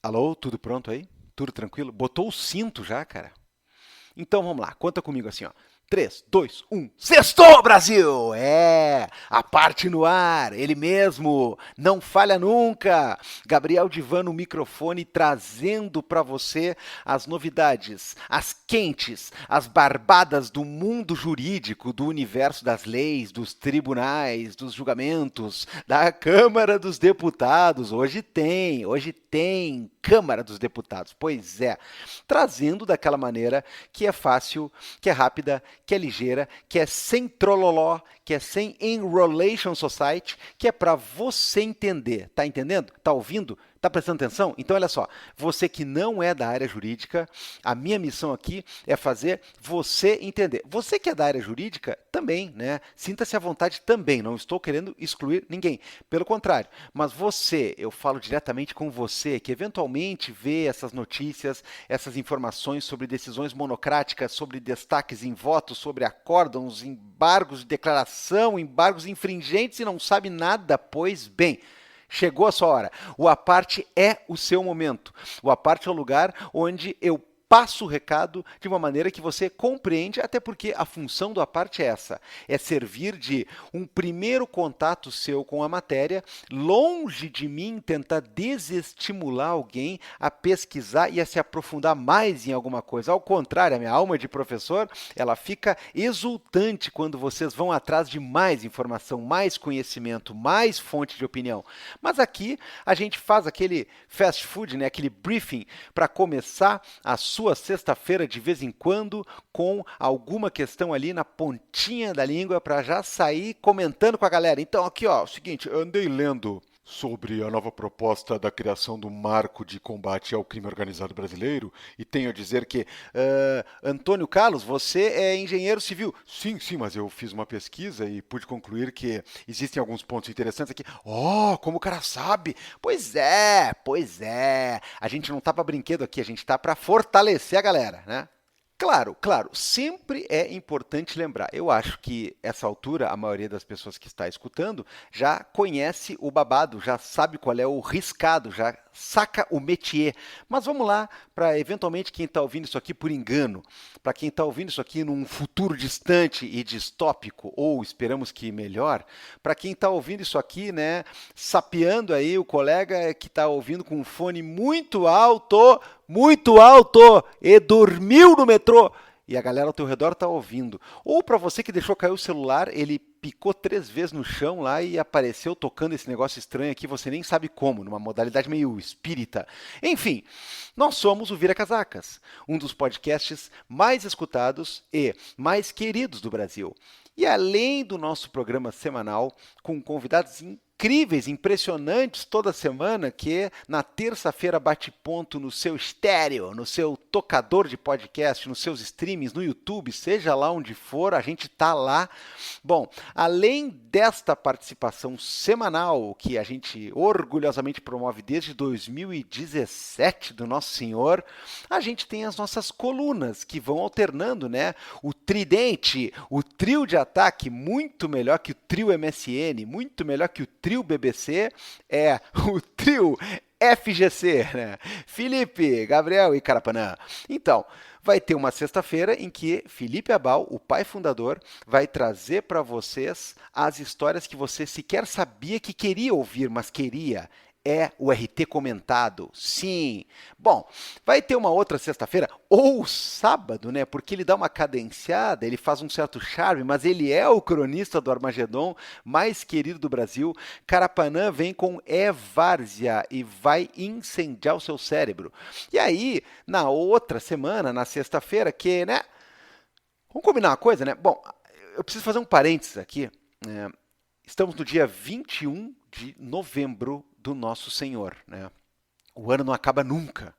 Alô, tudo pronto aí? Tudo tranquilo? Botou o cinto já, cara? Então vamos lá, conta comigo assim, ó. 3, 2, 1. Sextou, Brasil! A parte no ar, ele mesmo, não falha nunca. Gabriel Divan no microfone trazendo para você as novidades, as quentes, as barbadas do mundo jurídico, do universo das leis, dos tribunais, dos julgamentos, da Câmara dos Deputados. Hoje tem Câmara dos Deputados. Pois é, trazendo daquela maneira que é fácil, que é rápida, que é ligeira, que é sem trololó, que é sem Enrolation Society, que é para você entender. Tá entendendo? Tá ouvindo? Tá prestando atenção? Então, olha só, você que não é da área jurídica, a minha missão aqui é fazer você entender. Você que é da área jurídica, também, né? Sinta-se à vontade também, não estou querendo excluir ninguém. Pelo contrário, mas você, eu falo diretamente com você, que eventualmente vê essas notícias, essas informações sobre decisões monocráticas, sobre destaques em votos, sobre acórdãos, embargos de declaração, embargos infringentes e não sabe nada, pois bem. Chegou a sua hora. O Aparte é o seu momento. O Aparte é o lugar onde eu passo o recado de uma maneira que você compreende, até porque a função do Aparte é essa, é servir de um primeiro contato seu com a matéria, longe de mim tentar desestimular alguém a pesquisar e a se aprofundar mais em alguma coisa. Ao contrário, a minha alma de professor, ela fica exultante quando vocês vão atrás de mais informação, mais conhecimento, mais fonte de opinião. Mas aqui a gente faz aquele fast food, né, aquele briefing para começar a sua sexta-feira de vez em quando com alguma questão ali na pontinha da língua para já sair comentando com a galera. Então aqui, ó, o seguinte, andei lendo sobre a nova proposta da criação do marco de combate ao crime organizado brasileiro e tenho a dizer que Antônio Carlos, você é engenheiro civil. Sim, sim, mas eu fiz uma pesquisa e pude concluir que existem alguns pontos interessantes aqui. Oh, como o cara sabe? Pois é. A gente não tá para brinquedo aqui, a gente tá para fortalecer a galera, né? Claro, sempre é importante lembrar. Eu acho que essa altura, a maioria das pessoas que está escutando já conhece o babado, já sabe qual é o riscado, já saca o métier. Mas vamos lá para eventualmente quem está ouvindo isso aqui por engano, para quem está ouvindo isso aqui num futuro distante e distópico, ou esperamos que melhor, para quem está ouvindo isso aqui, né, sapeando aí o colega que está ouvindo com um fone muito alto e dormiu no metrô. E a galera ao teu redor tá ouvindo. Ou para você que deixou cair o celular, ele picou 3 vezes no chão lá e apareceu tocando esse negócio estranho aqui, você nem sabe como, numa modalidade meio espírita. Enfim, nós somos o Vira Casacas, um dos podcasts mais escutados e mais queridos do Brasil. E além do nosso programa semanal, com convidados incríveis, impressionantes toda semana, que na terça-feira bate ponto no seu estéreo, no seu tocador de podcast, nos seus streamings, no YouTube, seja lá onde for, a gente tá lá. Bom, além desta participação semanal que a gente orgulhosamente promove desde 2017 do Nosso Senhor, a gente tem as nossas colunas que vão alternando, né? O tridente, o trio de ataque, muito melhor que o trio MSN, muito melhor que o trio BBC, é o trio FGC, né? Felipe, Gabriel e Carapanã. Então, vai ter uma sexta-feira em que Felipe Abal, o pai fundador, vai trazer para vocês as histórias que você sequer sabia que queria ouvir, mas queria. É o RT comentado, sim. Bom, vai ter uma outra sexta-feira, ou sábado, né? Porque ele dá uma cadenciada, ele faz um certo charme, mas ele é o cronista do Armagedon mais querido do Brasil. Carapanã vem com Várzea e vai incendiar o seu cérebro. E aí, na outra semana, na sexta-feira, que, né? Vamos combinar uma coisa, né? Bom, eu preciso fazer um parênteses aqui. Estamos no dia 21 de novembro do Nosso Senhor, né? O ano não acaba nunca.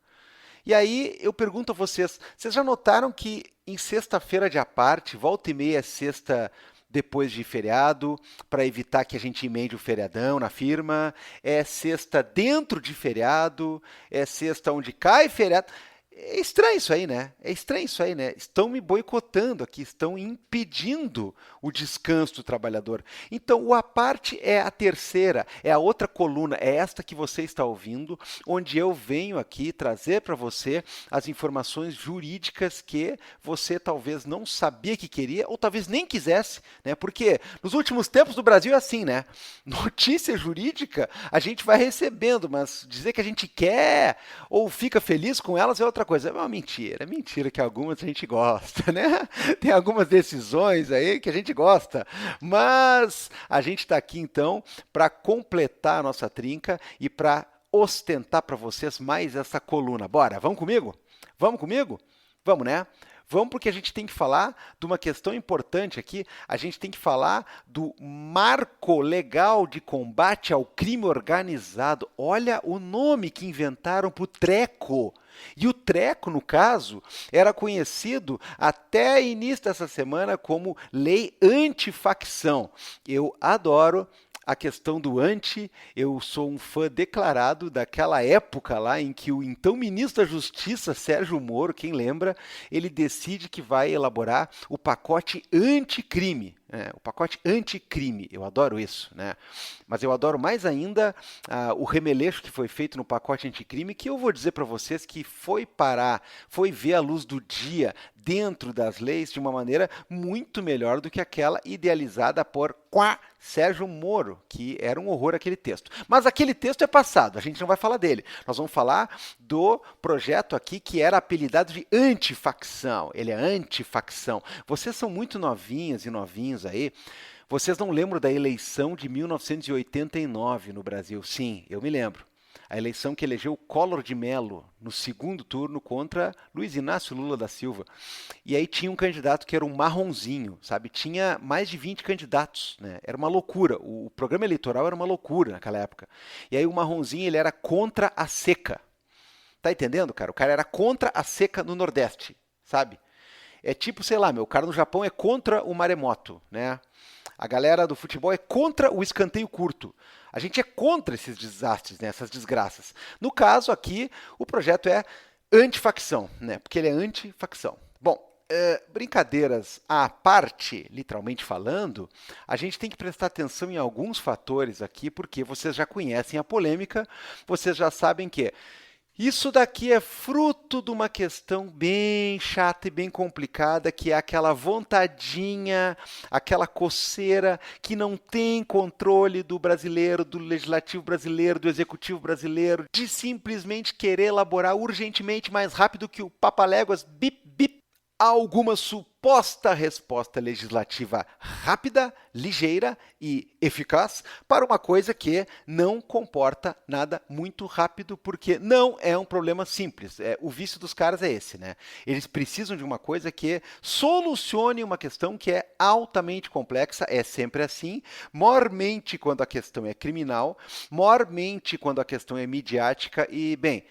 E aí eu pergunto a vocês, vocês já notaram que em sexta-feira de aparte, volta e meia é sexta depois de feriado, para evitar que a gente emende o feriadão na firma, é sexta dentro de feriado, é sexta onde cai feriado. É estranho isso aí, né? É estranho isso aí, né? Estão me boicotando aqui, estão impedindo o descanso do trabalhador. Então, o à parte é a terceira, é a outra coluna, é esta que você está ouvindo, onde eu venho aqui trazer para você as informações jurídicas que você talvez não sabia que queria ou talvez nem quisesse, né? Porque nos últimos tempos do Brasil é assim, né? Notícia jurídica a gente vai recebendo, mas dizer que a gente quer ou fica feliz com elas é outra coisa. É mentira que algumas a gente gosta, né? Tem algumas decisões aí que a gente gosta, mas a gente está aqui então para completar a nossa trinca e para ostentar para vocês mais essa coluna. Bora, vamos comigo? Vamos comigo? Vamos, né? Vamos porque a gente tem que falar de uma questão importante aqui. A gente tem que falar do marco legal de combate ao crime organizado. Olha o nome que inventaram para o treco. E o treco, no caso, era conhecido até início dessa semana como Lei Antifacção. Eu adoro a questão do anti, eu sou um fã declarado daquela época lá em que o então ministro da Justiça, Sérgio Moro, quem lembra, ele decide que vai elaborar o pacote anticrime. O pacote anticrime, eu adoro isso, né? Mas eu adoro mais ainda o remeleixo que foi feito no pacote anticrime, que eu vou dizer para vocês que foi ver a luz do dia dentro das leis de uma maneira muito melhor do que aquela idealizada por Sérgio Moro, que era um horror aquele texto. Mas aquele texto é passado, a gente não vai falar dele. Nós vamos falar do projeto aqui que era apelidado de antifacção. Ele é antifacção. Vocês são muito novinhas e novinhos aí. Vocês não lembram da eleição de 1989 no Brasil? Sim, eu me lembro. A eleição que elegeu Collor de Mello no segundo turno contra Luiz Inácio Lula da Silva. E aí tinha um candidato que era um marronzinho, sabe? Tinha mais de 20 candidatos, né? Era uma loucura. O programa eleitoral era uma loucura naquela época. E aí o marronzinho, ele era contra a seca. Tá entendendo, cara? O cara era contra a seca no Nordeste, sabe? É tipo, sei lá, o cara no Japão é contra o maremoto, né? A galera do futebol é contra o escanteio curto. A gente é contra esses desastres, né, essas desgraças. No caso aqui, o projeto é antifacção, né, porque ele é antifacção. Bom, brincadeiras à parte, literalmente falando, a gente tem que prestar atenção em alguns fatores aqui, porque vocês já conhecem a polêmica, vocês já sabem que isso daqui é fruto de uma questão bem chata e bem complicada, que é aquela vontadinha, aquela coceira que não tem controle do brasileiro, do legislativo brasileiro, do executivo brasileiro, de simplesmente querer elaborar urgentemente, mais rápido que o papaléguas, bip, bip, alguma suposta resposta legislativa rápida, ligeira e eficaz para uma coisa que não comporta nada muito rápido, porque não é um problema simples. O vício dos caras é esse, né? Eles precisam de uma coisa que solucione uma questão que é altamente complexa, é sempre assim, mormente quando a questão é criminal, mormente quando a questão é midiática e, bem,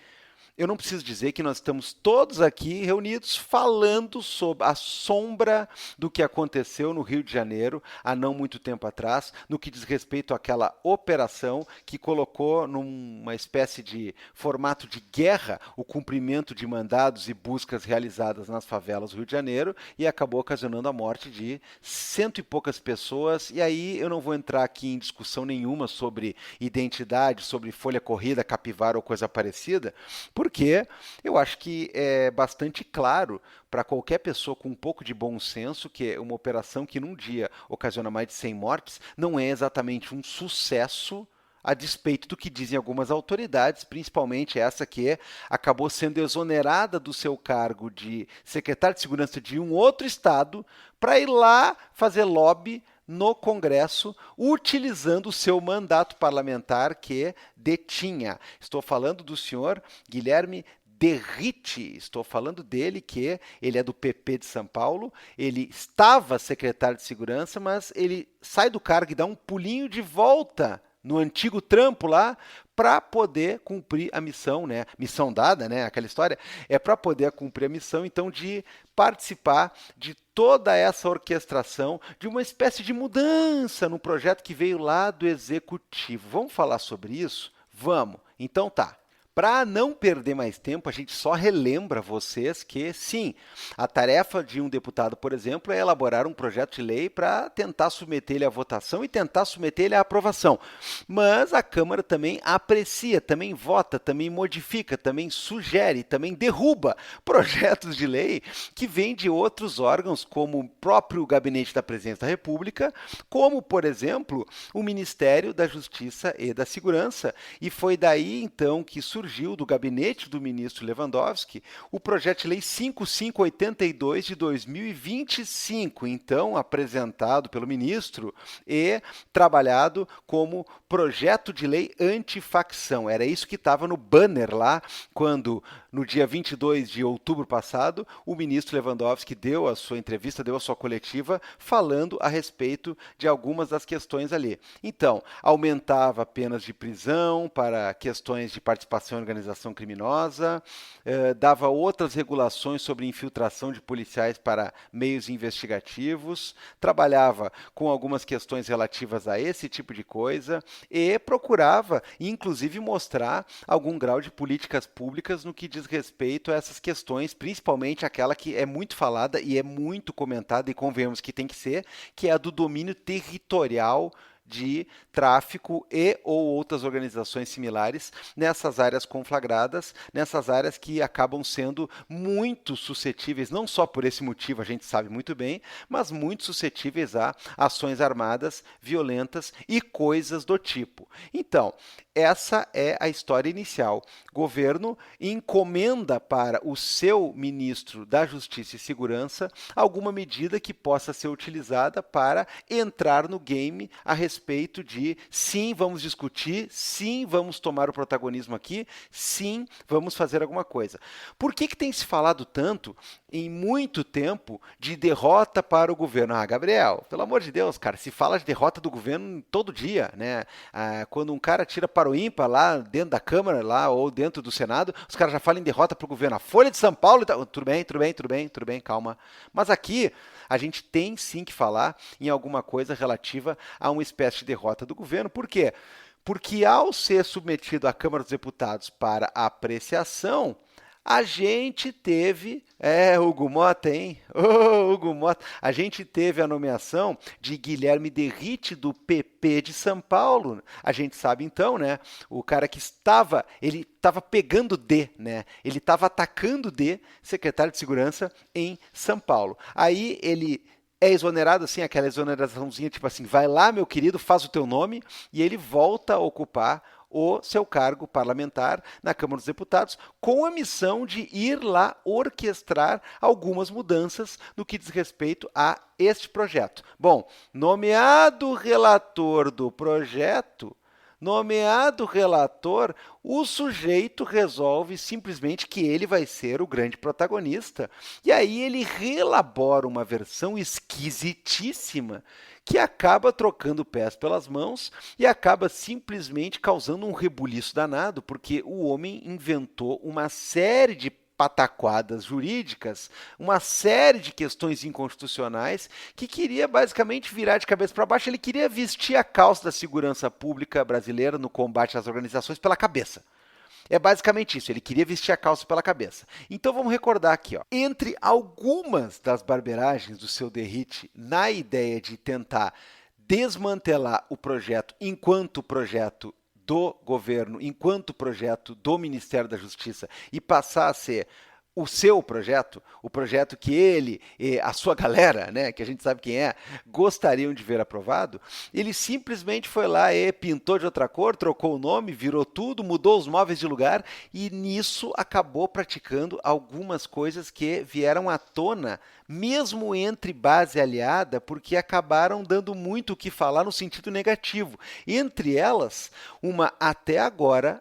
eu não preciso dizer que nós estamos todos aqui reunidos falando sobre a sombra do que aconteceu no Rio de Janeiro há não muito tempo atrás, no que diz respeito àquela operação que colocou numa espécie de formato de guerra o cumprimento de mandados e buscas realizadas nas favelas do Rio de Janeiro e acabou ocasionando a morte de cento e poucas pessoas. E aí eu não vou entrar aqui em discussão nenhuma sobre identidade, sobre folha corrida, capivara ou coisa parecida, porque eu acho que é bastante claro para qualquer pessoa com um pouco de bom senso que uma operação que num dia ocasiona mais de 100 mortes não é exatamente um sucesso, a despeito do que dizem algumas autoridades, principalmente essa que acabou sendo exonerada do seu cargo de secretário de segurança de um outro estado para ir lá fazer lobby no Congresso, utilizando o seu mandato parlamentar que detinha. Estou falando do senhor Guilherme Derrite, estou falando dele, que ele é do PP de São Paulo, ele estava secretário de segurança, mas ele sai do cargo e dá um pulinho de volta no antigo trampo lá, para poder cumprir a missão, né? Missão dada, né? Aquela história, é para poder cumprir a missão, então, de participar de toda essa orquestração de uma espécie de mudança no projeto que veio lá do Executivo. Vamos falar sobre isso? Vamos. Então tá. Para não perder mais tempo, a gente só relembra vocês que, sim, a tarefa de um deputado, por exemplo, é elaborar um projeto de lei para tentar submeter ele à votação e tentar submeter ele à aprovação. Mas a Câmara também aprecia, também vota, também modifica, também sugere, também derruba projetos de lei que vêm de outros órgãos, como o próprio Gabinete da Presidência da República, como, por exemplo, o Ministério da Justiça e da Segurança. E foi daí, então, que surgiu do gabinete do ministro Lewandowski o projeto de lei 5582 de 2025, então apresentado pelo ministro e trabalhado como projeto de lei antifacção. Era isso que estava no banner lá, quando, no dia 22 de outubro passado, o ministro Lewandowski deu a sua entrevista, deu a sua coletiva, falando a respeito de algumas das questões ali. Então, aumentava penas de prisão para questões de participação em organização criminosa, dava outras regulações sobre infiltração de policiais para meios investigativos, trabalhava com algumas questões relativas a esse tipo de coisa e procurava, inclusive, mostrar algum grau de políticas públicas no que diz respeito a essas questões, principalmente aquela que é muito falada e é muito comentada, e convenhamos que tem que ser, que é a do domínio territorial de tráfico e ou outras organizações similares nessas áreas conflagradas, nessas áreas que acabam sendo muito suscetíveis, não só por esse motivo, a gente sabe muito bem, mas muito suscetíveis a ações armadas, violentas e coisas do tipo. Então, essa é a história inicial. Governo encomenda para o seu ministro da Justiça e Segurança alguma medida que possa ser utilizada para entrar no game a respeito de sim, vamos discutir, sim, vamos tomar o protagonismo aqui, sim, vamos fazer alguma coisa. Por que tem se falado tanto em muito tempo de derrota para o governo? Ah, Gabriel, pelo amor de Deus, cara, se fala de derrota do governo todo dia, né? Quando um cara tira para o ímpar lá dentro da Câmara lá, ou dentro do Senado, os caras já falam em derrota para o governo. A Folha de São Paulo, tá... tudo bem, calma. Mas aqui a gente tem sim que falar em alguma coisa relativa a uma espécie de derrota do governo. Por quê? Porque ao ser submetido à Câmara dos Deputados para apreciação, a gente teve, Hugo Mota, hein? Hugo Mota. A gente teve a nomeação de Guilherme Derrite, do PP de São Paulo. A gente sabe então, né? O cara que ele estava pegando D, né? Ele estava atacando D, secretário de Segurança em São Paulo. Aí ele é exonerado, assim, aquela exoneraçãozinha, tipo assim, vai lá, meu querido, faz o teu nome, e ele volta a ocupar o seu cargo parlamentar na Câmara dos Deputados, com a missão de ir lá orquestrar algumas mudanças no que diz respeito a este projeto. Bom, nomeado relator do projeto, o sujeito resolve simplesmente que ele vai ser o grande protagonista. E aí ele reelabora uma versão esquisitíssima que acaba trocando pés pelas mãos e acaba simplesmente causando um rebuliço danado, porque o homem inventou uma série de pataquadas jurídicas, uma série de questões inconstitucionais que queria basicamente virar de cabeça para baixo. Ele queria vestir a calça da segurança pública brasileira no combate às organizações pela cabeça. É basicamente isso, ele queria vestir a calça pela cabeça. Então vamos recordar aqui, ó. Entre algumas das barberagens do seu Derrite na ideia de tentar desmantelar o projeto enquanto projeto do governo, enquanto projeto do Ministério da Justiça, e passar a ser o seu projeto, o projeto que ele e a sua galera, né, que a gente sabe quem é, gostariam de ver aprovado, ele simplesmente foi lá e pintou de outra cor, trocou o nome, virou tudo, mudou os móveis de lugar e nisso acabou praticando algumas coisas que vieram à tona, mesmo entre base aliada, porque acabaram dando muito o que falar no sentido negativo. Entre elas, uma até agora,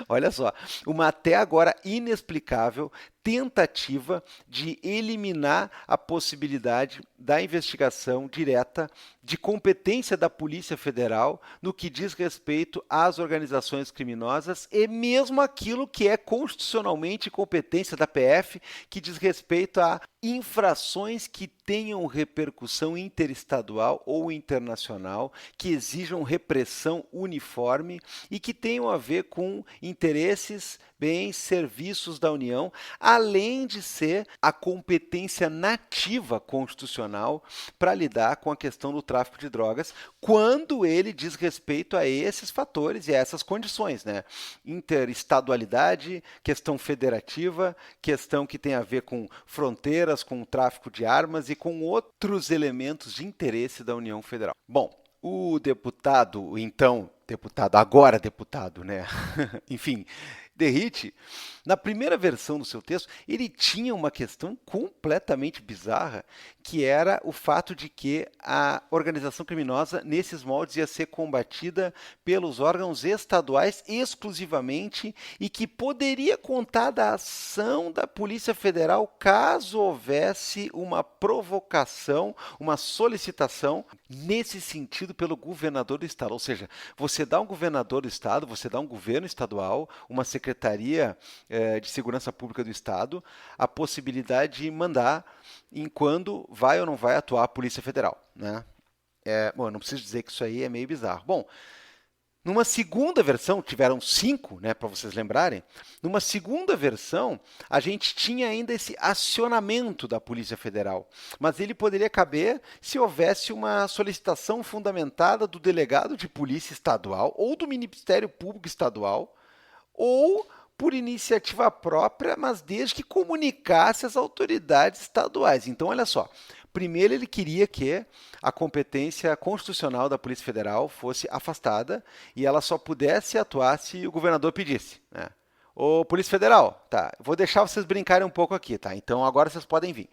olha só, uma até agora inexplicável tentativa de eliminar a possibilidade da investigação direta de competência da Polícia Federal no que diz respeito às organizações criminosas e mesmo aquilo que é constitucionalmente competência da PF, que diz respeito a infrações que tenham repercussão interestadual ou internacional, que exijam repressão uniforme e que tenham a ver com interesses bens, serviços da União, além de ser a competência nativa constitucional para lidar com a questão do tráfico de drogas, quando ele diz respeito a esses fatores e a essas condições, né? Interestadualidade, questão federativa, questão que tem a ver com fronteiras, com o tráfico de armas e com outros elementos de interesse da União Federal. Bom, o deputado, então, agora deputado, né? Enfim, Derrite, na primeira versão do seu texto, ele tinha uma questão completamente bizarra, que era o fato de que a organização criminosa, nesses moldes, ia ser combatida pelos órgãos estaduais exclusivamente e que poderia contar da ação da Polícia Federal caso houvesse uma provocação, uma solicitação nesse sentido pelo governador do estado. Ou seja, você dá um governador do estado, você dá um governo estadual, uma Secretaria de Segurança Pública do Estado, a possibilidade de mandar em quando vai ou não vai atuar a Polícia Federal, né? Bom, eu não preciso dizer que isso aí é meio bizarro. Bom, numa segunda versão, tiveram 5, né, para vocês lembrarem, numa segunda versão, a gente tinha ainda esse acionamento da Polícia Federal, mas ele poderia caber se houvesse uma solicitação fundamentada do delegado de polícia estadual ou do Ministério Público Estadual, ou por iniciativa própria, mas desde que comunicasse às autoridades estaduais. Então, olha só, primeiro ele queria que a competência constitucional da Polícia Federal fosse afastada e ela só pudesse atuar se o governador pedisse, né? Ô, Polícia Federal, tá, vou deixar vocês brincarem um pouco aqui, tá? Então agora vocês podem vir.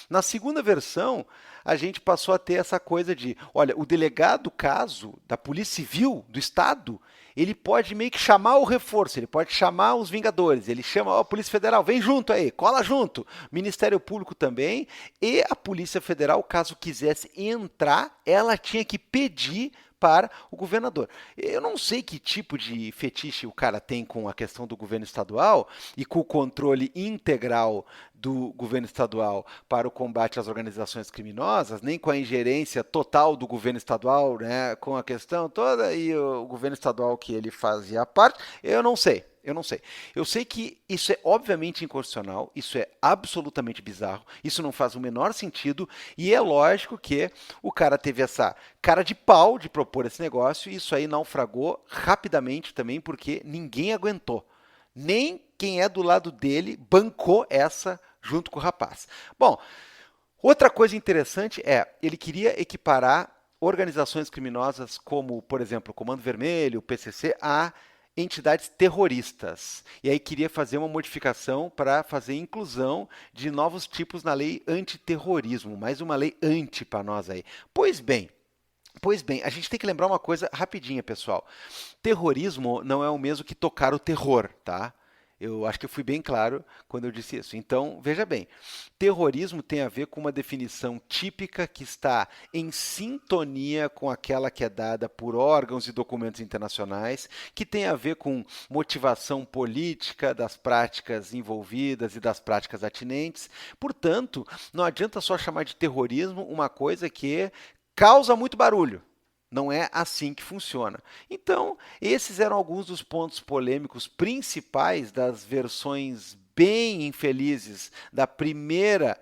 Na segunda versão, a gente passou a ter essa coisa de, olha, o delegado do caso da Polícia Civil do Estado, ele pode meio que chamar o reforço, ele pode chamar os Vingadores, ele chama, ó, Polícia Federal, vem junto aí, cola junto. Ministério Público também, e a Polícia Federal, caso quisesse entrar, ela tinha que pedir para o governador. Eu não sei que tipo de fetiche o cara tem com a questão do governo estadual e com o controle integral do governo estadual para o combate às organizações criminosas, nem com a ingerência total do governo estadual, né, com a questão toda e o governo estadual que ele fazia parte, eu não sei. Eu sei que isso é obviamente inconstitucional, isso é absolutamente bizarro, isso não faz o menor sentido e é lógico que o cara teve essa cara de pau de propor esse negócio e isso aí naufragou rapidamente também porque ninguém aguentou. Nem quem é do lado dele bancou essa junto com o rapaz. Bom, outra coisa interessante é, ele queria equiparar organizações criminosas como, por exemplo, o Comando Vermelho, o PCC, a entidades terroristas. E aí queria fazer uma modificação para fazer inclusão de novos tipos na lei antiterrorismo, mais uma lei anti para nós aí. Pois bem, a gente tem que lembrar uma coisa rapidinha, pessoal. Terrorismo não é o mesmo que tocar o terror, tá? Eu acho que eu fui bem claro quando eu disse isso. Então, veja bem, terrorismo tem a ver com uma definição típica que está em sintonia com aquela que é dada por órgãos e documentos internacionais, que tem a ver com motivação política das práticas envolvidas e das práticas atinentes. Portanto, não adianta só chamar de terrorismo uma coisa que causa muito barulho. Não é assim que funciona. Então, esses eram alguns dos pontos polêmicos principais das versões bem infelizes da primeira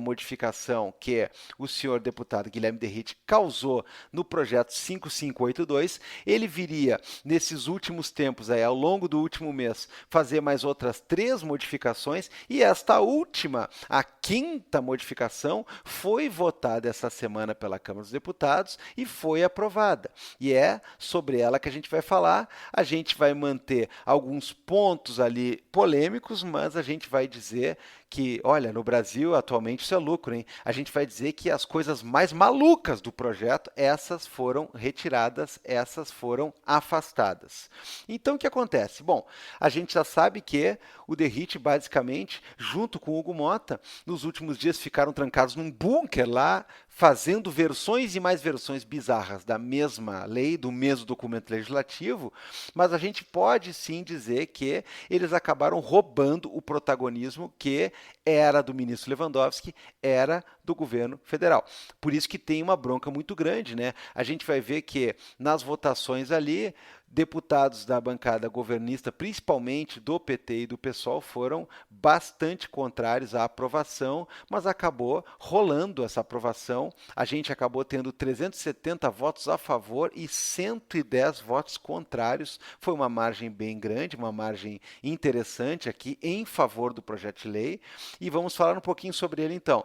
modificação que o senhor deputado Guilherme Derrite causou no projeto 5582. Ele viria, nesses últimos tempos, aí, ao longo do último mês, fazer mais outras 3 modificações e esta última, a 5ª modificação, foi votada essa semana pela Câmara dos Deputados e foi aprovada. E é sobre ela que a gente vai falar. A gente vai manter alguns pontos ali polêmicos, mas a gente vai dizer que, olha, no Brasil atualmente isso é lucro, hein? A gente vai dizer que as coisas mais malucas do projeto, essas foram retiradas, essas foram afastadas. Então, o que acontece? Bom, a gente já sabe que o Derrite, basicamente, junto com o Hugo Mota, nos últimos dias ficaram trancados num bunker lá, fazendo versões e mais versões bizarras da mesma lei, do mesmo documento legislativo, mas a gente pode sim dizer que eles acabaram roubando o protagonismo que era do ministro Lewandowski, era do governo federal. Por isso que tem uma bronca muito grande, né? A gente vai ver que nas votações ali, deputados da bancada governista, principalmente do PT e do PSOL, foram bastante contrários à aprovação, mas acabou rolando essa aprovação. A gente acabou tendo 370 votos a favor e 110 votos contrários. Foi uma margem bem grande, uma margem interessante aqui em favor do projeto de lei. E vamos falar um pouquinho sobre ele então.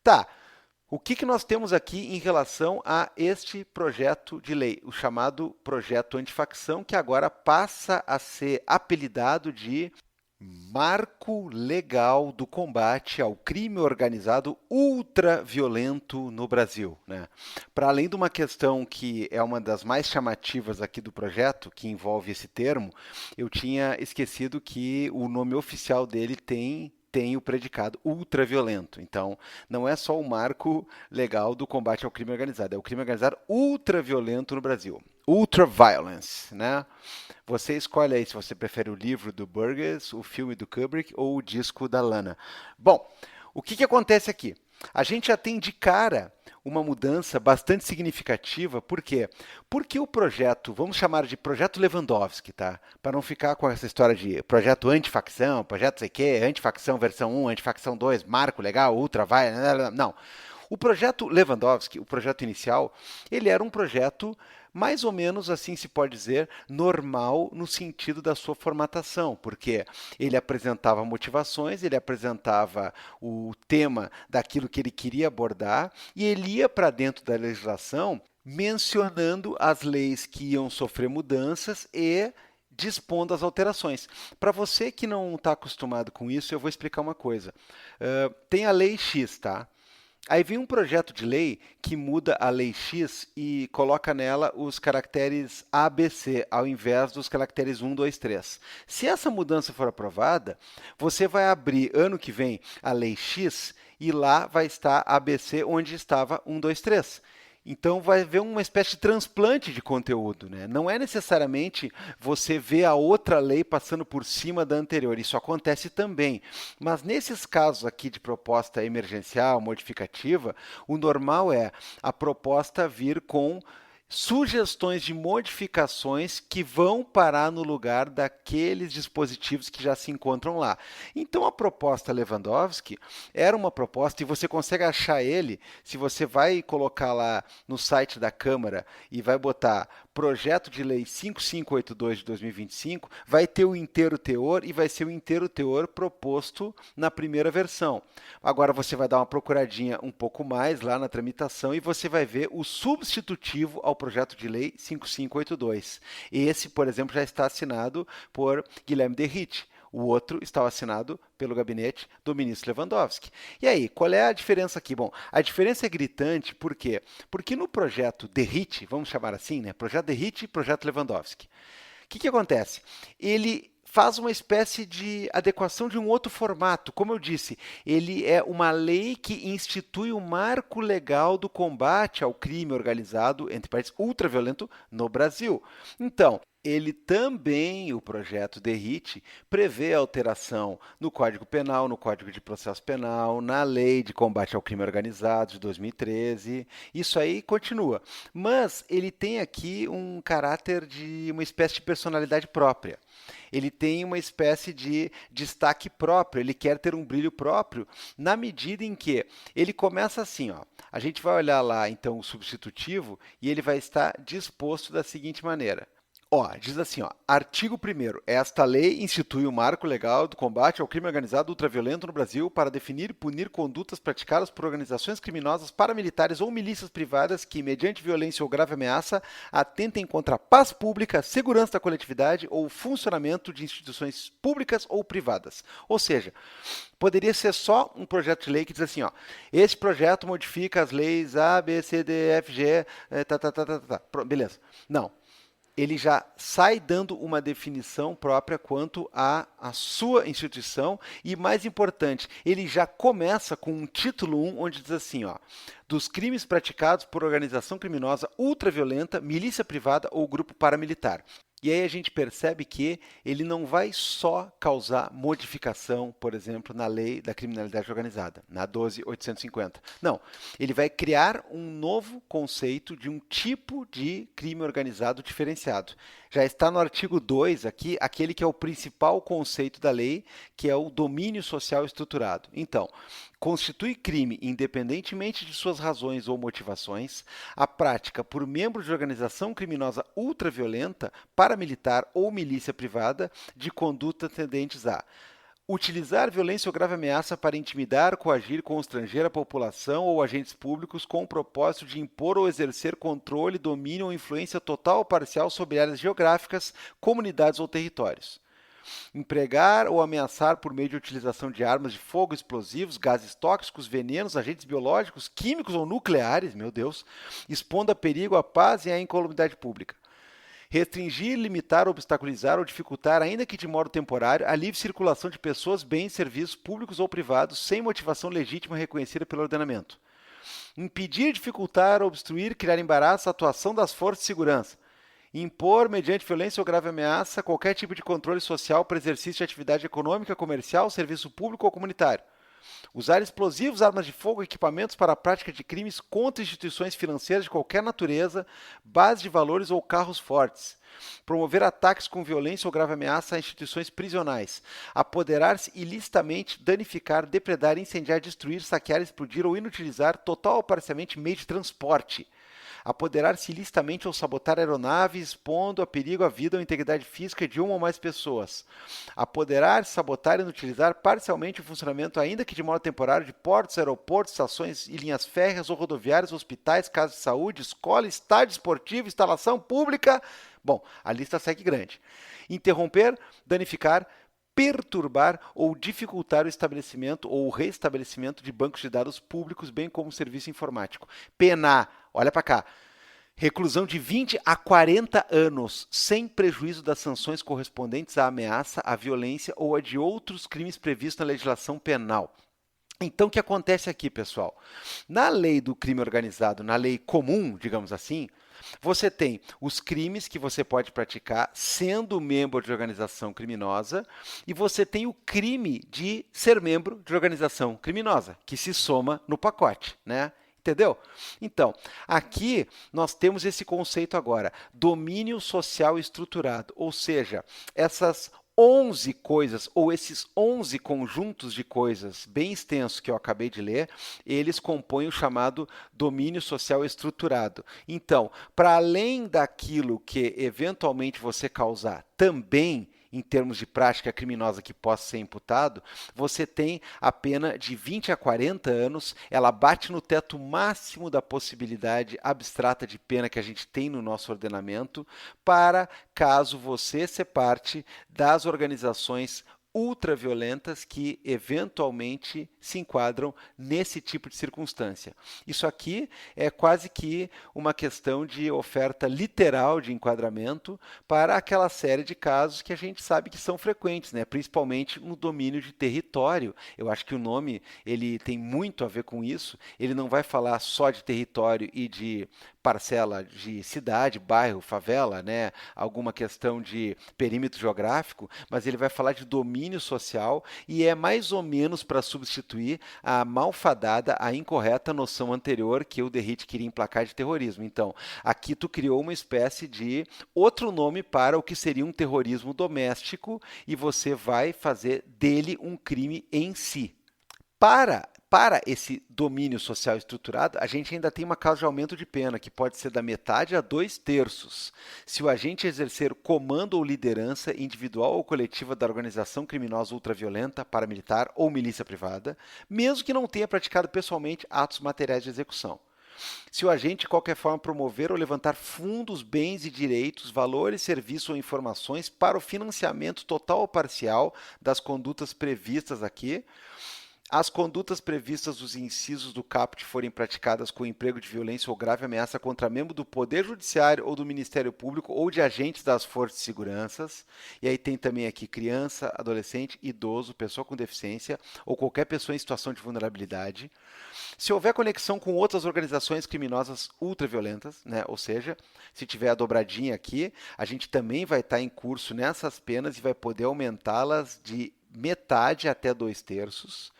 Tá. O que nós temos aqui em relação a este projeto de lei, o chamado projeto antifacção, que agora passa a ser apelidado de Marco Legal do Combate ao Crime Organizado Ultraviolento no Brasil, né? Para além de uma questão que é uma das mais chamativas aqui do projeto, que envolve esse termo, eu tinha esquecido que o nome oficial dele tem o predicado ultraviolento. Então, não é só o marco legal do combate ao crime organizado, é o crime organizado ultraviolento no Brasil. Ultraviolence, né? Você escolhe aí se você prefere o livro do Burgess, o filme do Kubrick ou o disco da Lana. Bom, o que acontece aqui? A gente já tem de cara uma mudança bastante significativa. Por quê? Porque o projeto, vamos chamar de projeto Lewandowski, tá? Para não ficar com essa história de projeto antifacção, projeto sei que, antifacção versão 1, antifacção 2, marco legal, ultra, vai, não. O projeto Lewandowski, o projeto inicial, ele era um projeto mais ou menos, assim se pode dizer, normal no sentido da sua formatação, porque ele apresentava motivações, ele apresentava o tema daquilo que ele queria abordar e ele ia para dentro da legislação mencionando as leis que iam sofrer mudanças e dispondo as alterações. Para você que não está acostumado com isso, eu vou explicar uma coisa. Tem a Lei X, tá? Aí vem um projeto de lei que muda a Lei X e coloca nela os caracteres ABC, ao invés dos caracteres 1, 2, 3. Se essa mudança for aprovada, você vai abrir ano que vem a Lei X e lá vai estar ABC onde estava 1, 2, 3. Então vai haver uma espécie de transplante de conteúdo, né? Não é necessariamente você ver a outra lei passando por cima da anterior, isso acontece também. Mas nesses casos aqui de proposta emergencial, modificativa, o normal é a proposta vir com sugestões de modificações que vão parar no lugar daqueles dispositivos que já se encontram lá. Então, a proposta Lewandowski era uma proposta, e você consegue achar ele, se você vai colocar lá no site da Câmara e vai botar Projeto de Lei 5582 de 2025, vai ter o inteiro teor e vai ser o inteiro teor proposto na primeira versão. Agora você vai dar uma procuradinha um pouco mais lá na tramitação e você vai ver o substitutivo ao Projeto de Lei 5582. Esse, por exemplo, já está assinado por Guilherme Derrite. O outro estava assinado pelo gabinete do ministro Lewandowski. E aí, qual é a diferença aqui? Bom, a diferença é gritante, por quê? Porque no projeto Derrite, vamos chamar assim, né? Projeto Derrite e projeto Lewandowski. O que acontece? Ele faz uma espécie de adequação de um outro formato. Como eu disse, ele é uma lei que institui o marco legal do combate ao crime organizado, entre parênteses, ultraviolento no Brasil. Então, ele também, o projeto Derrite, prevê alteração no Código Penal, no Código de Processo Penal, na Lei de Combate ao Crime Organizado de 2013. Isso aí continua. Mas ele tem aqui um caráter de uma espécie de personalidade própria. Ele tem uma espécie de destaque próprio, ele quer ter um brilho próprio, na medida em que ele começa assim, ó. A gente vai olhar lá, então, o substitutivo e ele vai estar disposto da seguinte maneira. Diz assim, artigo 1º. Esta lei institui o marco legal do combate ao crime organizado ultraviolento no Brasil para definir e punir condutas praticadas por organizações criminosas paramilitares ou milícias privadas que, mediante violência ou grave ameaça, atentem contra a paz pública, segurança da coletividade ou funcionamento de instituições públicas ou privadas. Ou seja, poderia ser só um projeto de lei que diz assim, este projeto modifica as leis A, B, C, D, F, G, beleza. Não. Ele já sai dando uma definição própria quanto à sua instituição e, mais importante, ele já começa com um título 1, onde diz assim, dos crimes praticados por organização criminosa ultraviolenta, milícia privada ou grupo paramilitar. E aí a gente percebe que ele não vai só causar modificação, por exemplo, na lei da criminalidade organizada, na 12.850. Não, ele vai criar um novo conceito de um tipo de crime organizado diferenciado. Já está no artigo 2 aqui, aquele que é o principal conceito da lei, que é o domínio social estruturado. Então, constitui crime, independentemente de suas razões ou motivações, a prática por membro de organização criminosa ultraviolenta, paramilitar ou milícia privada de conduta tendentes a utilizar violência ou grave ameaça para intimidar, coagir, constranger a população ou agentes públicos com o propósito de impor ou exercer controle, domínio ou influência total ou parcial sobre áreas geográficas, comunidades ou territórios. Empregar ou ameaçar por meio de utilização de armas de fogo, explosivos, gases tóxicos, venenos, agentes biológicos, químicos ou nucleares, meu Deus, expondo a perigo à paz e à incolumidade pública. Restringir, limitar, obstaculizar ou dificultar, ainda que de modo temporário, a livre circulação de pessoas, bens, serviços públicos ou privados, sem motivação legítima reconhecida pelo ordenamento. Impedir, dificultar, obstruir, criar embaraço à atuação das forças de segurança. Impor, mediante violência ou grave ameaça, qualquer tipo de controle social para exercício de atividade econômica, comercial, serviço público ou comunitário. Usar explosivos, armas de fogo e equipamentos para a prática de crimes contra instituições financeiras de qualquer natureza, bases de valores ou carros fortes. Promover ataques com violência ou grave ameaça a instituições prisionais. Apoderar-se ilicitamente, danificar, depredar, incendiar, destruir, saquear, explodir ou inutilizar, total ou parcialmente, meio de transporte. Apoderar-se ilicitamente ou sabotar aeronave, expondo a perigo a vida ou integridade física de uma ou mais pessoas. Apoderar-se, sabotar e inutilizar parcialmente o funcionamento, ainda que de modo temporário, de portos, aeroportos, estações e linhas férreas ou rodoviárias, hospitais, casas de saúde, escola, estádio esportivo, instalação pública. Bom, a lista segue grande. Interromper, danificar, perturbar ou dificultar o estabelecimento ou o restabelecimento de bancos de dados públicos, bem como serviço informático. Pena, olha para cá, reclusão de 20 a 40 anos, sem prejuízo das sanções correspondentes à ameaça, à violência ou a de outros crimes previstos na legislação penal. Então, o que acontece aqui, pessoal? Na lei do crime organizado, na lei comum, digamos assim, você tem os crimes que você pode praticar sendo membro de organização criminosa e você tem o crime de ser membro de organização criminosa, que se soma no pacote, né? Entendeu? Então, aqui nós temos esse conceito agora, domínio social estruturado, ou seja, essas 11 coisas, ou esses 11 conjuntos de coisas bem extensos que eu acabei de ler, eles compõem o chamado domínio social estruturado. Então, para além daquilo que eventualmente você causar também em termos de prática criminosa que possa ser imputado, você tem a pena de 20 a 40 anos, ela bate no teto máximo da possibilidade abstrata de pena que a gente tem no nosso ordenamento, para caso você seja parte das organizações ultraviolentas que eventualmente se enquadram nesse tipo de circunstância. Isso aqui é quase que uma questão de oferta literal de enquadramento para aquela série de casos que a gente sabe que são frequentes, né? Principalmente no domínio de território. Eu acho que o nome ele tem muito a ver com isso. Ele não vai falar só de território e de parcela de cidade, bairro, favela, né? Alguma questão de perímetro geográfico, mas ele vai falar de domínio social e é mais ou menos para substituir a malfadada, a incorreta noção anterior que o Derrite queria emplacar de terrorismo. Então, aqui tu criou uma espécie de outro nome para o que seria um terrorismo doméstico e você vai fazer dele um crime em si. Para esse domínio social estruturado, a gente ainda tem uma causa de aumento de pena, que pode ser da metade a 2/3. Se o agente exercer comando ou liderança individual ou coletiva da organização criminosa ultraviolenta, paramilitar ou milícia privada, mesmo que não tenha praticado pessoalmente atos materiais de execução. Se o agente, de qualquer forma, promover ou levantar fundos, bens e direitos, valores, serviços ou informações para o financiamento total ou parcial das condutas previstas aqui, As condutas previstas nos incisos do caput forem praticadas com emprego de violência ou grave ameaça contra membro do Poder Judiciário ou do Ministério Público ou de agentes das Forças de Segurança. E aí tem também aqui criança, adolescente, idoso, pessoa com deficiência ou qualquer pessoa em situação de vulnerabilidade. Se houver conexão com outras organizações criminosas ultraviolentas, né? Ou seja, se tiver a dobradinha aqui, a gente também vai estar em curso nessas penas e vai poder aumentá-las de metade até 2/3.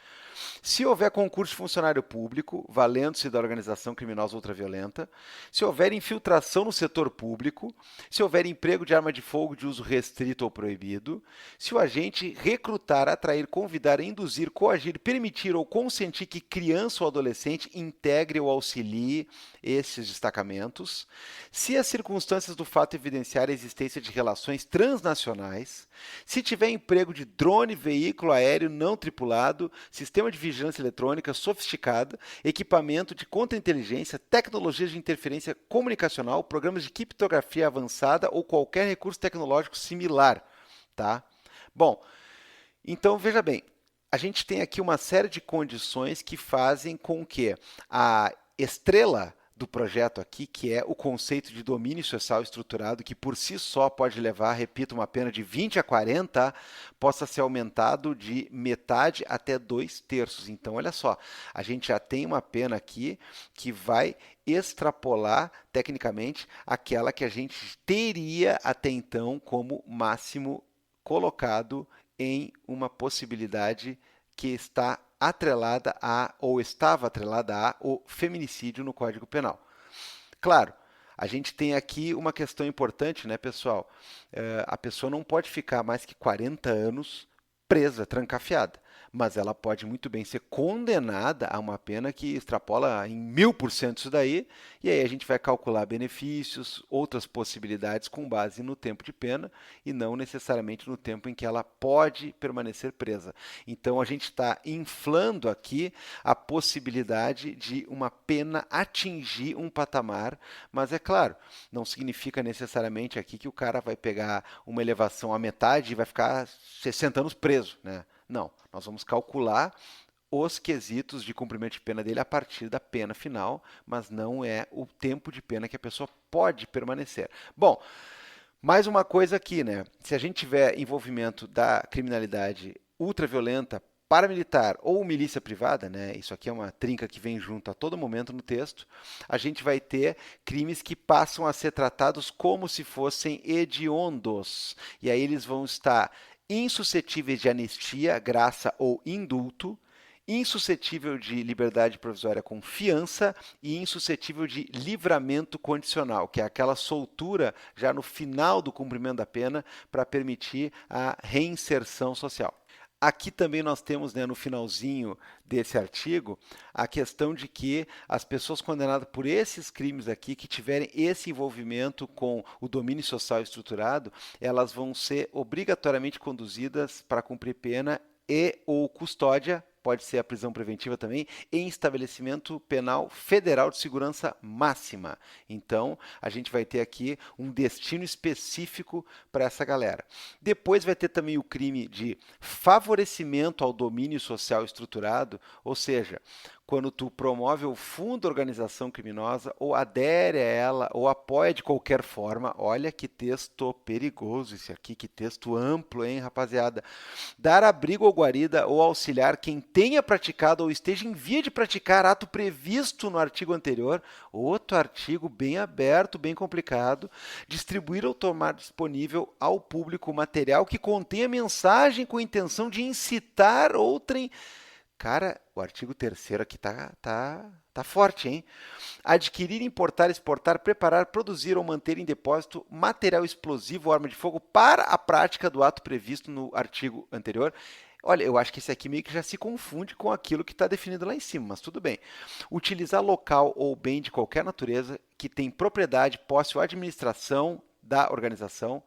Se houver concurso de funcionário público, valendo-se da organização criminosa ultraviolenta, se houver infiltração no setor público, se houver emprego de arma de fogo de uso restrito ou proibido, se o agente recrutar, atrair, convidar, induzir, coagir, permitir ou consentir que criança ou adolescente integre ou auxilie esses destacamentos, se as circunstâncias do fato evidenciarem a existência de relações transnacionais, se tiver emprego de drone, veículo aéreo não tripulado, sistema de vigilância eletrônica sofisticada, equipamento de contra-inteligência, tecnologias de interferência comunicacional, programas de criptografia avançada ou qualquer recurso tecnológico similar, tá? Bom, então veja bem, a gente tem aqui uma série de condições que fazem com que a estrela do projeto aqui, que é o conceito de domínio social estruturado, que por si só pode levar, repito, uma pena de 20 a 40, possa ser aumentado de metade até 2/3. Então, olha só, a gente já tem uma pena aqui que vai extrapolar, tecnicamente, aquela que a gente teria até então como máximo colocado em uma possibilidade que está atrelada a, ou estava atrelada a, o feminicídio no Código Penal. Claro, a gente tem aqui uma questão importante, né, pessoal? A pessoa não pode ficar mais que 40 anos presa, trancafiada, mas ela pode muito bem ser condenada a uma pena que extrapola em 1000% isso daí, e aí a gente vai calcular benefícios, outras possibilidades com base no tempo de pena e não necessariamente no tempo em que ela pode permanecer presa. Então a gente está inflando aqui a possibilidade de uma pena atingir um patamar, mas é claro, não significa necessariamente aqui que o cara vai pegar uma elevação à metade e vai ficar 60 anos preso, né? Não, nós vamos calcular os quesitos de cumprimento de pena dele a partir da pena final, mas não é o tempo de pena que a pessoa pode permanecer. Bom, mais uma coisa aqui, né? Se a gente tiver envolvimento da criminalidade ultraviolenta, paramilitar ou milícia privada, né? Isso aqui é uma trinca que vem junto a todo momento no texto, a gente vai ter crimes que passam a ser tratados como se fossem hediondos. E aí eles vão estar insuscetíveis de anistia, graça ou indulto, insuscetível de liberdade provisória com fiança e insuscetível de livramento condicional, que é aquela soltura já no final do cumprimento da pena para permitir a reinserção social. Aqui também nós temos, né, no finalzinho desse artigo, a questão de que as pessoas condenadas por esses crimes aqui, que tiverem esse envolvimento com o domínio social estruturado, elas vão ser obrigatoriamente conduzidas para cumprir pena e ou custódia, pode ser a prisão preventiva também, em estabelecimento penal federal de segurança máxima. Então, a gente vai ter aqui um destino específico para essa galera. Depois vai ter também o crime de favorecimento ao domínio social estruturado, ou seja, quando tu promove ou funda organização criminosa, ou adere a ela, ou apoia de qualquer forma. Olha que texto perigoso esse aqui, que texto amplo, hein, rapaziada? Dar abrigo ou guarida ou auxiliar quem tenha praticado ou esteja em via de praticar ato previsto no artigo anterior, outro artigo bem aberto, bem complicado, distribuir ou tomar disponível ao público material que contenha mensagem com intenção de incitar outrem. Cara, o artigo 3º aqui tá forte, hein? Adquirir, importar, exportar, preparar, produzir ou manter em depósito material explosivo ou arma de fogo para a prática do ato previsto no artigo anterior. Olha, eu acho que esse aqui meio que já se confunde com aquilo que está definido lá em cima, mas tudo bem. Utilizar local ou bem de qualquer natureza que tem propriedade, posse ou administração da organização,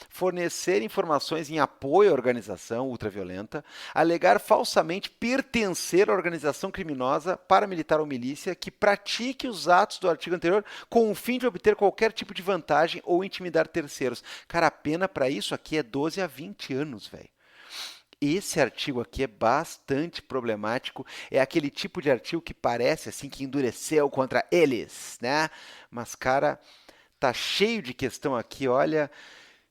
fornecer informações em apoio à organização ultraviolenta, alegar falsamente pertencer à organização criminosa, paramilitar ou milícia que pratique os atos do artigo anterior com o fim de obter qualquer tipo de vantagem ou intimidar terceiros. Cara, a pena para isso aqui é 12 a 20 anos, velho. Esse artigo aqui é bastante problemático. É aquele tipo de artigo que parece assim que endureceu contra eles, né? Mas, cara, tá cheio de questão aqui. Olha,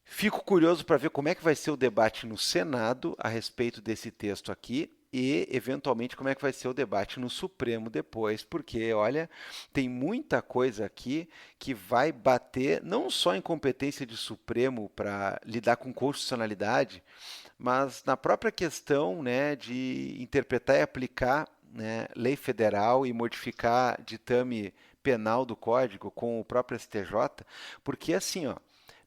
fico curioso para ver como é que vai ser o debate no Senado a respeito desse texto aqui e, eventualmente, como é que vai ser o debate no Supremo depois, porque, olha, tem muita coisa aqui que vai bater não só em competência de Supremo para lidar com constitucionalidade, mas na própria questão, né, de interpretar e aplicar, né, lei federal e modificar ditame penal do Código com o próprio STJ, porque assim, ó,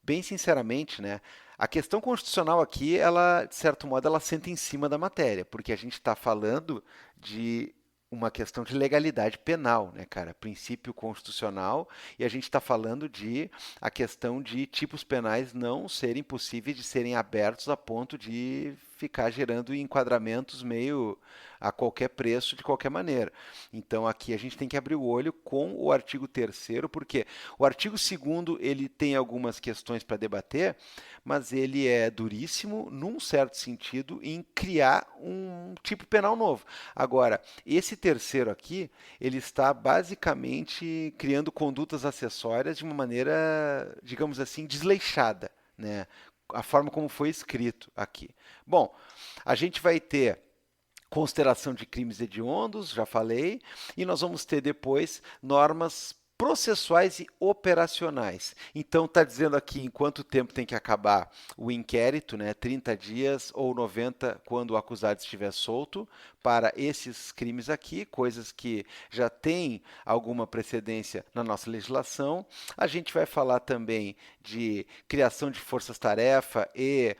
bem sinceramente, né, a questão constitucional aqui, ela, de certo modo, ela senta em cima da matéria, porque a gente está falando de uma questão de legalidade penal, né, cara? Princípio constitucional, e a gente está falando de a questão de tipos penais não serem possíveis de serem abertos a ponto de ficar gerando enquadramentos meio a qualquer preço, de qualquer maneira. Então aqui a gente tem que abrir o olho com o artigo 3º, porque o artigo 2º ele tem algumas questões para debater, mas ele é duríssimo, num certo sentido, em criar um tipo penal novo. Agora, esse terceiro aqui, ele está basicamente criando condutas acessórias de uma maneira, digamos assim, desleixada, né? A forma como foi escrito aqui. Bom, a gente vai ter consideração de crimes hediondos, já falei, e nós vamos ter depois normas processuais e operacionais. Então está dizendo aqui em quanto tempo tem que acabar o inquérito, né? 30 dias ou 90 quando o acusado estiver solto para esses crimes aqui, coisas que já têm alguma precedência na nossa legislação. A gente vai falar também de criação de forças-tarefa e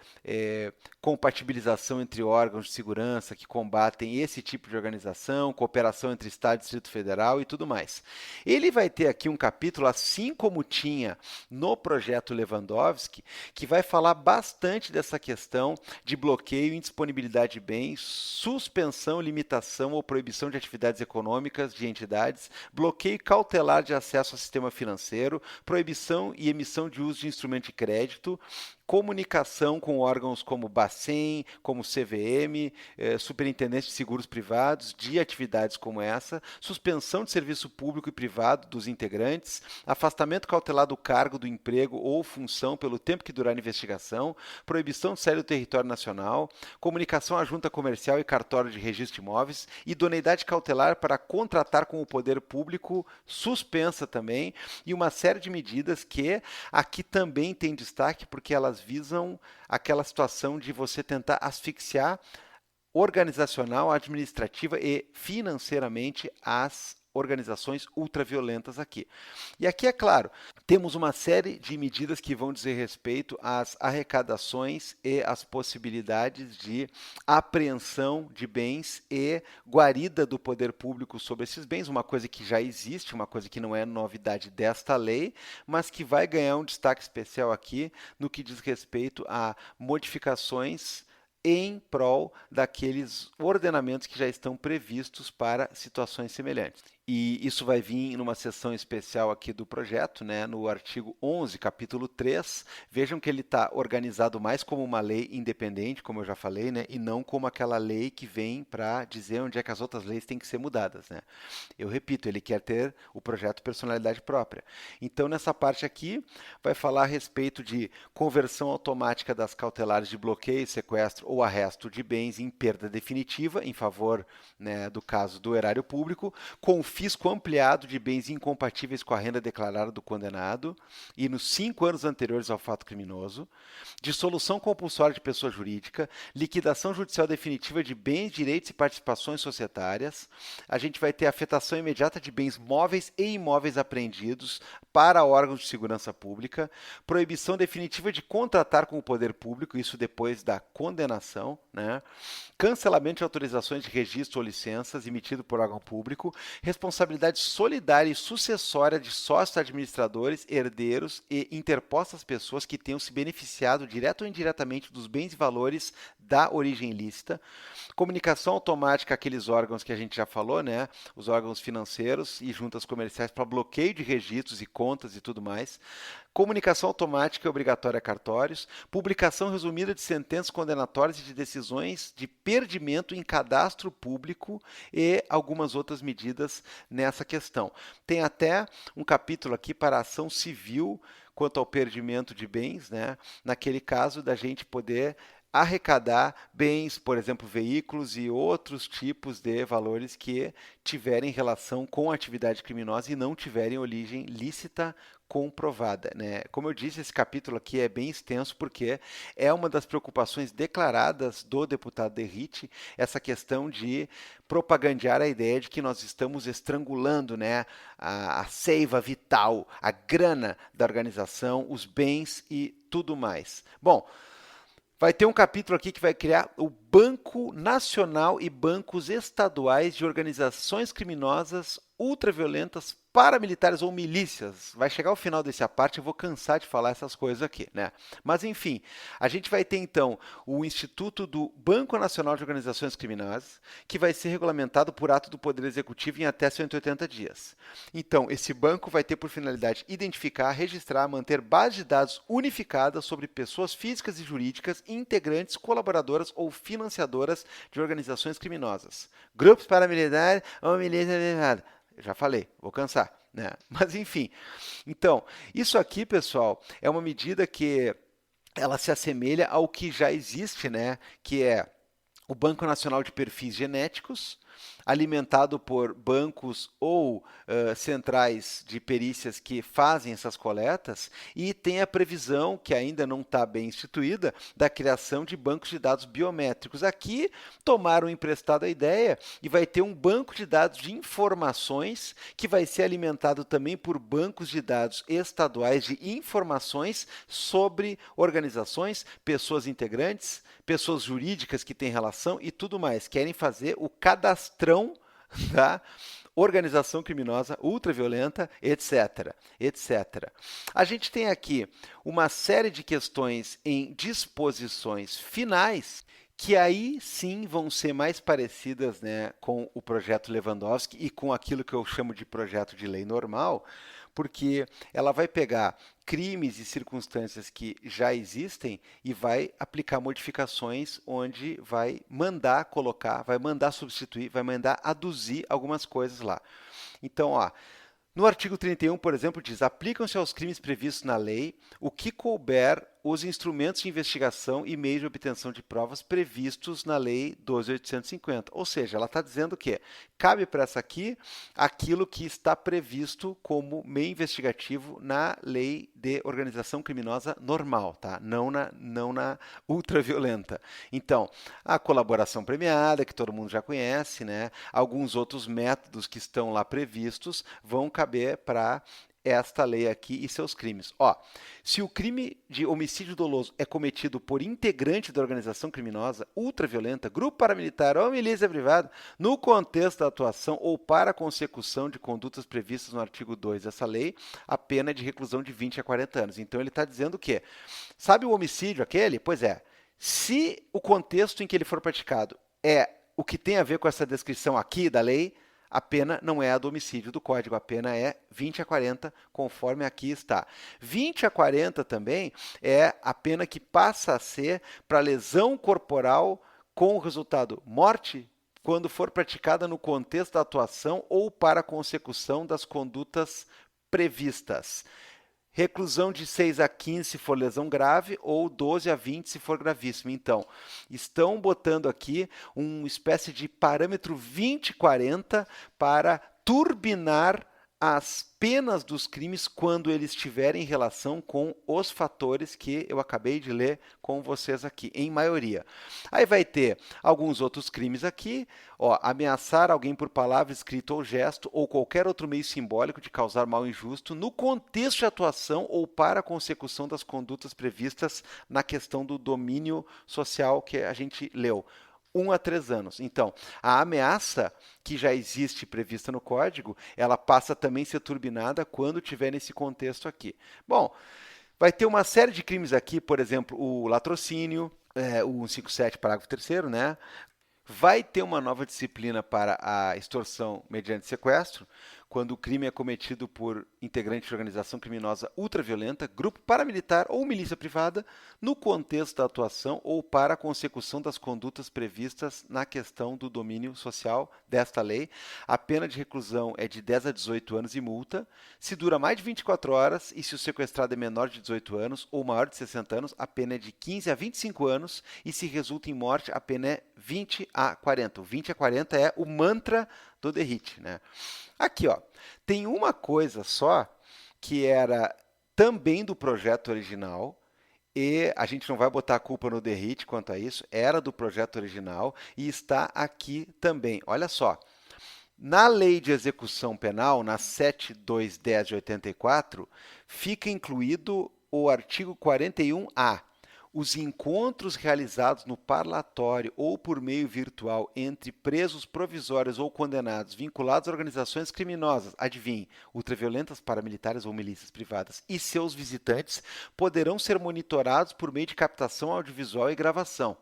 compatibilização entre órgãos de segurança que combatem esse tipo de organização, cooperação entre Estado e Distrito Federal e tudo mais. Ele vai ter aqui um capítulo, assim como tinha no projeto Lewandowski, que vai falar bastante dessa questão de bloqueio e indisponibilidade de bens, suspensão, limitação ou proibição de atividades econômicas de entidades, bloqueio cautelar de acesso ao sistema financeiro, proibição e emissão de uso de instrumento de crédito, comunicação com órgãos como Bacen, como CVM, Superintendência de Seguros Privados, de atividades como essa, suspensão de serviço público e privado dos integrantes, afastamento cautelar do cargo, do emprego ou função pelo tempo que durar a investigação, proibição de sair do território nacional, comunicação à junta comercial e cartório de registro de imóveis, idoneidade cautelar para contratar com o poder público, suspensa também, e uma série de medidas que aqui também tem destaque porque elas visam aquela situação de você tentar asfixiar organizacional, administrativa e financeiramente as organizações ultraviolentas aqui. E aqui, é claro, temos uma série de medidas que vão dizer respeito às arrecadações e às possibilidades de apreensão de bens e guarida do poder público sobre esses bens, uma coisa que já existe, uma coisa que não é novidade desta lei, mas que vai ganhar um destaque especial aqui no que diz respeito a modificações em prol daqueles ordenamentos que já estão previstos para situações semelhantes. E isso vai vir numa seção especial aqui do projeto, né, no artigo 11, capítulo 3. Vejam que ele está organizado mais como uma lei independente, como eu já falei, né, e não como aquela lei que vem para dizer onde é que as outras leis têm que ser mudadas, né. Eu repito, ele quer ter o projeto personalidade própria. Então, nessa parte aqui, vai falar a respeito de conversão automática das cautelares de bloqueio, sequestro ou arresto de bens em perda definitiva, em favor, né, do caso do erário público, confisco ampliado de bens incompatíveis com a renda declarada do condenado e nos 5 anos anteriores ao fato criminoso, dissolução compulsória de pessoa jurídica, liquidação judicial definitiva de bens, direitos e participações societárias. A gente vai ter afetação imediata de bens móveis e imóveis apreendidos para órgãos de segurança pública, proibição definitiva de contratar com o poder público, isso depois da condenação, né? Cancelamento de autorizações de registro ou licenças emitido por órgão público, responsabilidade solidária e sucessória de sócios administradores, herdeiros e interpostas pessoas que tenham se beneficiado direto ou indiretamente dos bens e valores da origem ilícita. Comunicação automática, aqueles órgãos que a gente já falou, né? Os órgãos financeiros e juntas comerciais para bloqueio de registros e contas e tudo mais. Comunicação automática e obrigatória a cartórios. Publicação resumida de sentenças condenatórias e de decisões de perdimento em cadastro público e algumas outras medidas nessa questão. Tem até um capítulo aqui para a ação civil quanto ao perdimento de bens, né? Naquele caso da gente poder arrecadar bens, por exemplo, veículos e outros tipos de valores que tiverem relação com a atividade criminosa e não tiverem origem lícita comprovada, né? Como eu disse, esse capítulo aqui é bem extenso porque é uma das preocupações declaradas do deputado Derrite, essa questão de propagandear a ideia de que nós estamos estrangulando, né, a seiva vital, a grana da organização, os bens e tudo mais. Bom, vai ter um capítulo aqui que vai criar o Banco Nacional e bancos estaduais de organizações criminosas ultraviolentas, paramilitares ou milícias. Vai chegar ao final dessa parte, eu vou cansar de falar essas coisas aqui, né? Mas enfim, a gente vai ter então o Instituto do Banco Nacional de Organizações Criminosas, que vai ser regulamentado por ato do Poder Executivo em até 180 dias. Então, esse banco vai ter por finalidade identificar, registrar, manter base de dados unificadas sobre pessoas físicas e jurídicas, integrantes, colaboradoras ou financiadoras de organizações criminosas. Grupos paramilitares ou milícias. Já falei, vou cansar, né? Mas enfim. Então, isso aqui, pessoal, é uma medida que ela se assemelha ao que já existe, né? Que é o Banco Nacional de Perfis Genéticos, alimentado por bancos ou centrais de perícias que fazem essas coletas, e tem a previsão, que ainda não está bem instituída, da criação de bancos de dados biométricos. Aqui tomaram emprestado a ideia e vai ter um banco de dados de informações que vai ser alimentado também por bancos de dados estaduais de informações sobre organizações, pessoas integrantes, pessoas jurídicas que têm relação e tudo mais. Querem fazer o cadastrão da organização criminosa ultraviolenta, etc, etc. A gente tem aqui uma série de questões em disposições finais que aí sim vão ser mais parecidas, né, com o projeto Lewandowski e com aquilo que eu chamo de projeto de lei normal, porque ela vai pegar crimes e circunstâncias que já existem e vai aplicar modificações onde vai mandar colocar, vai mandar substituir, vai mandar aduzir algumas coisas lá. Então, ó, no artigo 31, por exemplo, diz: aplicam-se aos crimes previstos na lei o que couber os instrumentos de investigação e meios de obtenção de provas previstos na Lei 12.850. Ou seja, ela está dizendo que cabe para essa aqui aquilo que está previsto como meio investigativo na Lei de Organização Criminosa normal, tá? Não na ultraviolenta. Então, a colaboração premiada, que todo mundo já conhece, né? Alguns outros métodos que estão lá previstos vão caber para esta lei aqui e seus crimes. Ó, se o crime de homicídio doloso é cometido por integrante da organização criminosa ultraviolenta, grupo paramilitar ou milícia privada, no contexto da atuação ou para a consecução de condutas previstas no artigo 2 dessa lei, a pena é de reclusão de 20 a 40 anos. Então, ele está dizendo o quê? Sabe o homicídio aquele? Pois é, se o contexto em que ele for praticado é o que tem a ver com essa descrição aqui da lei, a pena não é a do homicídio do Código, a pena é 20 a 40, conforme aqui está. 20 a 40 também é a pena que passa a ser para lesão corporal com o resultado morte, quando for praticada no contexto da atuação ou para a consecução das condutas previstas. Reclusão de 6 a 15 se for lesão grave ou 12 a 20 se for gravíssimo. Então, estão botando aqui uma espécie de parâmetro 20-40 para turbinar as penas dos crimes quando eles tiverem relação com os fatores que eu acabei de ler com vocês aqui, em maioria. Aí vai ter alguns outros crimes aqui, ó, ameaçar alguém por palavra, escrito ou gesto, ou qualquer outro meio simbólico de causar mal injusto, no contexto de atuação ou para a consecução das condutas previstas na questão do domínio social que a gente leu. 1 a 3 anos. Então, a ameaça que já existe prevista no Código, ela passa também a ser turbinada quando tiver nesse contexto aqui. Bom, vai ter uma série de crimes aqui, por exemplo, o latrocínio, o 157, parágrafo 3º, né? Vai ter uma nova disciplina para a extorsão mediante sequestro, quando o crime é cometido por integrante de organização criminosa ultraviolenta, grupo paramilitar ou milícia privada, no contexto da atuação ou para a consecução das condutas previstas na questão do domínio social desta lei. A pena de reclusão é de 10 a 18 anos e multa. Se dura mais de 24 horas e se o sequestrado é menor de 18 anos ou maior de 60 anos, a pena é de 15 a 25 anos e se resulta em morte, a pena é 20 a 40. O 20 a 40 é o mantra do Derrite, né? Aqui, ó, tem uma coisa só que era também do projeto original e a gente não vai botar a culpa no Derrite quanto a isso, era do projeto original e está aqui também. Olha só, na Lei de Execução Penal, na 7210 de 84, fica incluído o artigo 41A. Os encontros realizados no parlatório ou por meio virtual entre presos provisórios ou condenados vinculados a organizações criminosas, adivinhe, ultraviolentas, paramilitares ou milícias privadas, e seus visitantes poderão ser monitorados por meio de captação audiovisual e gravação.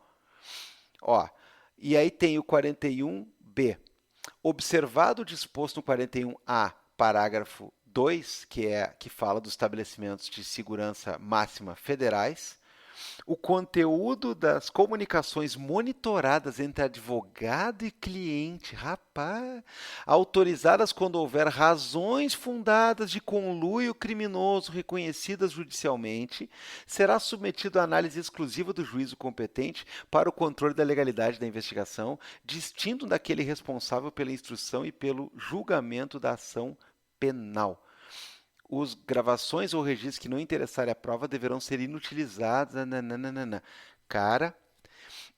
Ó, e aí tem o 41B. Observado o disposto no 41A, parágrafo 2, que fala dos estabelecimentos de segurança máxima federais, o conteúdo das comunicações monitoradas entre advogado e cliente, rapaz, autorizadas quando houver razões fundadas de conluio criminoso reconhecidas judicialmente, será submetido à análise exclusiva do juízo competente para o controle da legalidade da investigação, distinto daquele responsável pela instrução e pelo julgamento da ação penal. Os gravações ou registros que não interessarem à prova deverão ser inutilizados. Nananana. Cara,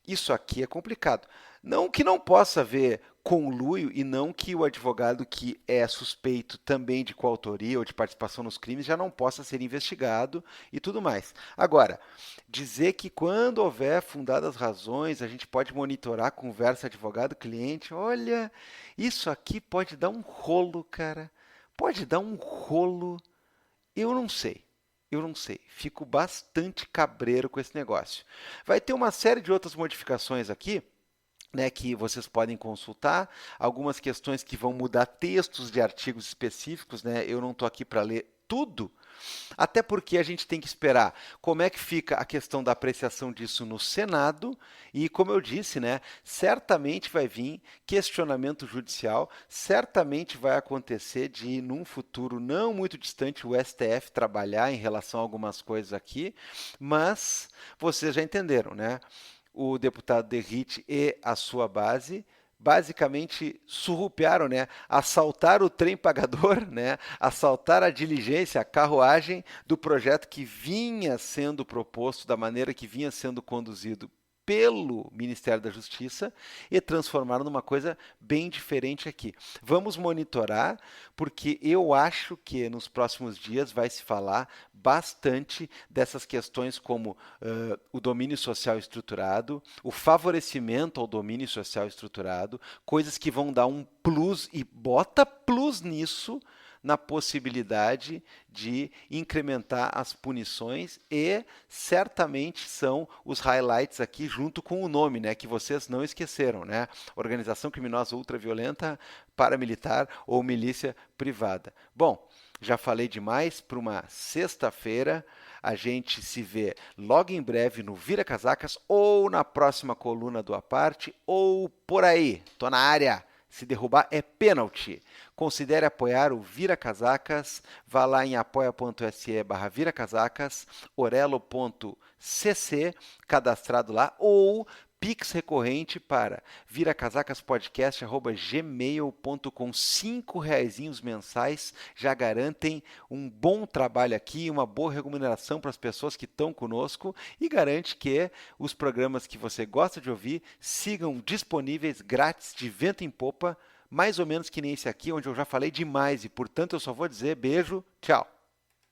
isso aqui é complicado. Não que não possa haver conluio e não que o advogado que é suspeito também de coautoria ou de participação nos crimes já não possa ser investigado e tudo mais. Agora, dizer que quando houver fundadas razões, a gente pode monitorar a conversa advogado-cliente, olha, isso aqui pode dar um rolo, cara. Pode dar um rolo, eu não sei. Fico bastante cabreiro com esse negócio. Vai ter uma série de outras modificações aqui, né, que vocês podem consultar. Algumas questões que vão mudar textos de artigos específicos, né? Eu não estou aqui para ler tudo, até porque a gente tem que esperar como é que fica a questão da apreciação disso no Senado e, como eu disse, né, certamente vai vir questionamento judicial, certamente vai acontecer de, num futuro não muito distante, o STF trabalhar em relação a algumas coisas aqui, mas vocês já entenderam, né? O deputado Derrite e a sua base basicamente surrupiaram, né? Assaltaram o trem pagador, né? Assaltaram a diligência, a carruagem do projeto que vinha sendo proposto, da maneira que vinha sendo conduzido pelo Ministério da Justiça e transformaram numa coisa bem diferente aqui. Vamos monitorar, porque eu acho que nos próximos dias vai se falar bastante dessas questões como o domínio social estruturado, o favorecimento ao domínio social estruturado, coisas que vão dar um plus e bota plus nisso, na possibilidade de incrementar as punições e certamente são os highlights aqui junto com o nome, né, que vocês não esqueceram, né? Organização criminosa ultraviolenta, paramilitar ou milícia privada. Bom, já falei demais para uma sexta-feira. A gente se vê logo em breve no Vira Casacas ou na próxima coluna do A Parte ou por aí. Tô na área. Se derrubar é pênalti. Considere apoiar o Vira Casacas. Vá lá em apoia.se/viracasacas, orelo.cc, cadastrado lá, ou Pix recorrente para viracasacaspodcast@gmail.com. R$5 mensais já garantem um bom trabalho aqui, uma boa remuneração para as pessoas que estão conosco e garante que os programas que você gosta de ouvir sigam disponíveis grátis de vento em popa, mais ou menos que nem esse aqui, onde eu já falei demais e, portanto, eu só vou dizer beijo, tchau.